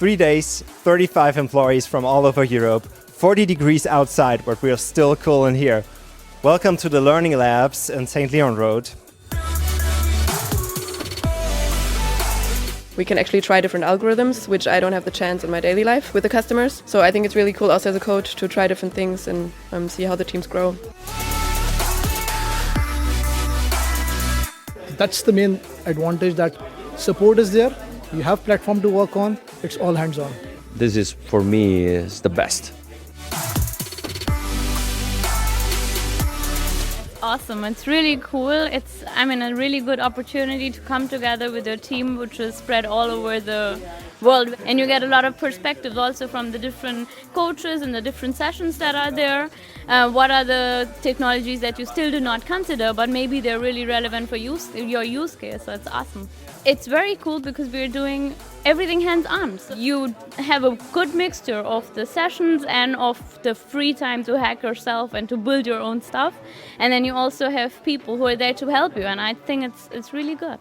3 days, 35 employees from all over Europe, 40 degrees outside, but we are still cool in here. Welcome to the Learning Labs in St. Leon Road. We can actually try different algorithms, which I don't have the chance in my daily life with the customers. So I think it's really cool also as a coach to try different things and see how the teams grow. That's the main advantage, that support is there. You have platform to work on. It's all hands-on. This is, for me, is the best. Awesome, it's really cool. It's, a really good opportunity to come together with your team, which is spread all over the world. And you get a lot of perspectives also from the different coaches and the different sessions that are there. What are the technologies that you still do not consider, but maybe they're really relevant for your use case, so it's awesome. It's very cool because we're doing everything hands-on. So you have a good mixture of the sessions and of the free time to hack yourself and to build your own stuff. And then you also have people who are there to help you, and I think it's really good.